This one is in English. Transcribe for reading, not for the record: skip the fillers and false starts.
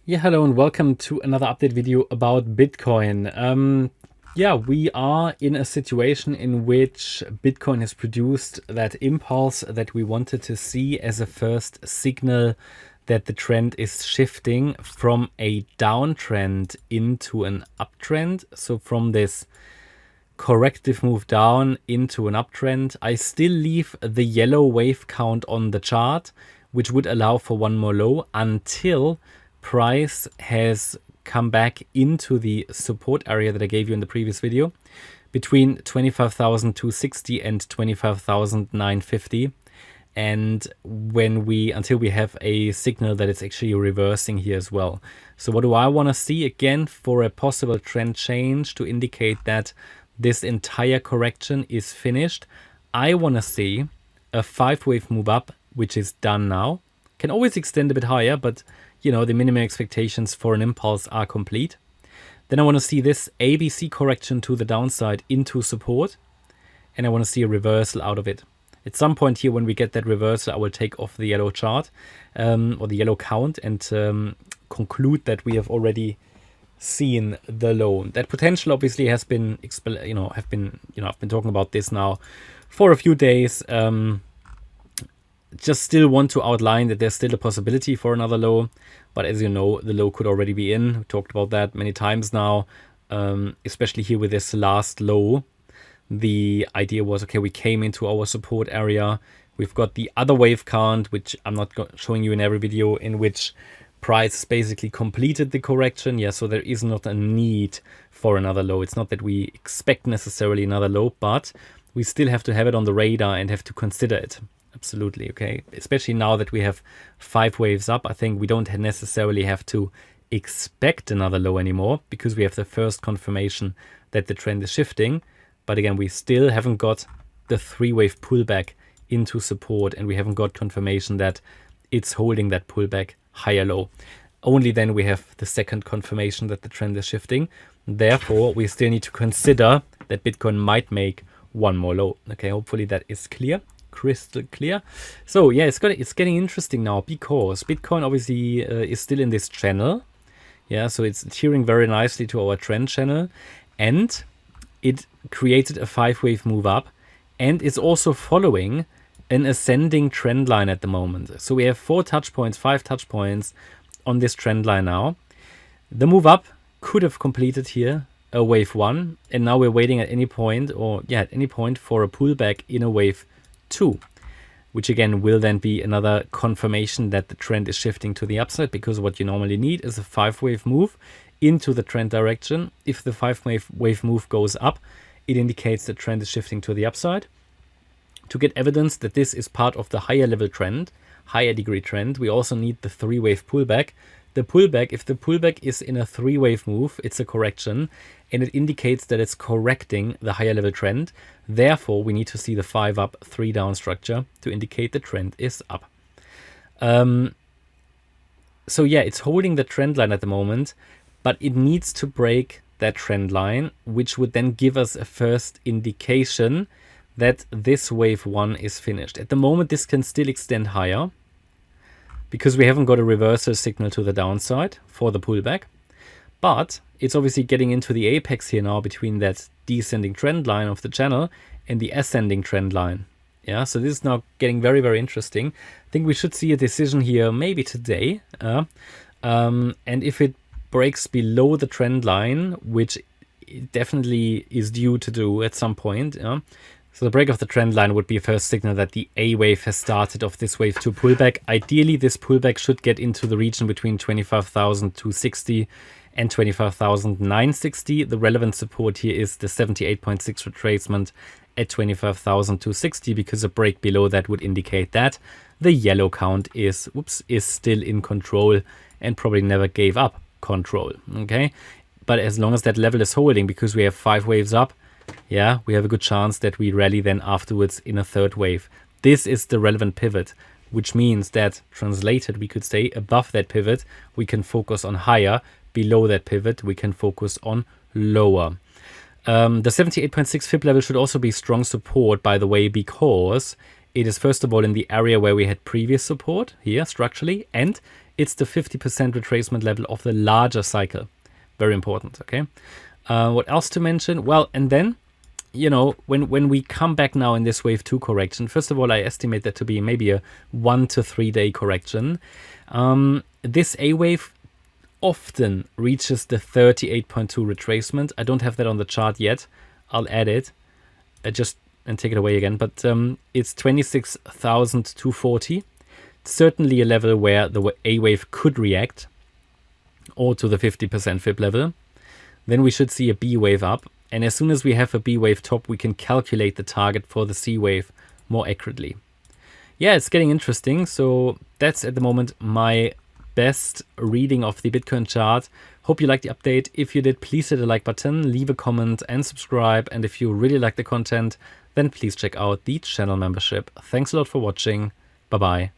Yeah, hello and welcome to another update video about Bitcoin. We are in a situation in which Bitcoin has produced that impulse that we wanted to see as a first signal that the trend is shifting from a downtrend into an uptrend. So from this corrective move down into an uptrend, I still leave the yellow wave count on the chart, which would allow for one more low until price has come back into the support area that I gave you in the previous video between 25,260 and 25,950. And until we have a signal that it's actually reversing here as well. So what do I want to see again for a possible trend change to indicate that this entire correction is finished? I want to see a 5-wave move up, which is done now. Can always extend a bit higher, but you know, the minimum expectations for an impulse are complete. Then I want to see this ABC correction to the downside into support, and I want to see a reversal out of it. At some point here, when we get that reversal, I will take off the yellow chart or the yellow count and conclude that we have already seen the low. That potential obviously has been, I've been talking about this now for a few days. Just still want to outline that there's still a possibility for another low, but as you know, the low could already be in. We talked about that many times now, especially here with this last low. The idea was, okay, we came into our support area. We've got the other wave count, which I'm not showing you in every video, in which price basically completed the correction. Yeah, so there is not a need for another low. It's not that we expect necessarily another low, but we still have to have it on the radar and have to consider it. Absolutely, okay. Especially now that we have 5 waves up, I think we don't necessarily have to expect another low anymore because we have the first confirmation that the trend is shifting. But again, we still haven't got the 3-wave pullback into support, and we haven't got confirmation that it's holding that pullback higher low. Only then we have the second confirmation that the trend is shifting. Therefore, we still need to consider that Bitcoin might make one more low. Okay, hopefully that is clear. Crystal clear. So yeah, it's getting interesting now because Bitcoin obviously is still in this channel. Yeah, so it's adhering very nicely to our trend channel, and it created a 5-wave move up, and it's also following an ascending trend line at the moment. So we have 5 touch points on this trend line now. The move up could have completed here a wave 1, and now we're waiting at any point, at any point for a pullback in a wave 2, which again will then be another confirmation that the trend is shifting to the upside, because what you normally need is a 5-wave move into the trend direction. If the 5-wave move goes up, it indicates the trend is shifting to the upside. To get evidence that this is part of the higher level trend, higher degree trend, we also need the 3-wave pullback. The pullback, if the pullback is in a 3-wave move, it's a correction, and it indicates that it's correcting the higher level trend. Therefore, we need to see the 5 up, 3 down structure to indicate the trend is up. So yeah, it's holding the trend line at the moment, but it needs to break that trend line, which would then give us a first indication that this wave 1 is finished. At the moment, this can still extend higher because we haven't got a reversal signal to the downside for the pullback. But it's obviously getting into the apex here now between that descending trend line of the channel and the ascending trend line. Yeah, so this is now getting very, very interesting. I think we should see a decision here maybe today. And if it breaks below the trend line, which it definitely is due to do at some point, so the break of the trend line would be a first signal that the A wave has started of this wave 2 pullback. Ideally, this pullback should get into the region between 25,260 and 25,960. The relevant support here is the 78.6 retracement at 25,260, because a break below that would indicate that the yellow count is still in control and probably never gave up control. Okay, but as long as that level is holding, because we have 5 waves up, yeah, we have a good chance that we rally then afterwards in a 3rd wave. This is the relevant pivot, which means that translated, we could say above that pivot, we can focus on higher. Below that pivot, we can focus on lower. The 78.6 fib level should also be strong support, by the way, because it is first of all in the area where we had previous support here structurally, and it's the 50% retracement level of the larger cycle. Very important, okay? What else to mention? Well, and then, you know, when we come back now in this wave 2 correction, first of all, I estimate that to be maybe a 1 to 3 day correction. This A wave often reaches the 38.2 retracement. I don't have that on the chart yet. I'll add it and take it away again. But it's 26,240. Certainly a level where the A wave could react, or to the 50% fib level. Then we should see a B wave up. And as soon as we have a B wave top, we can calculate the target for the C wave more accurately. Yeah, it's getting interesting. So that's at the moment my best reading of the Bitcoin chart. Hope you liked the update. If you did, please hit the like button, leave a comment and subscribe. And if you really like the content, then please check out the channel membership. Thanks a lot for watching. Bye-bye.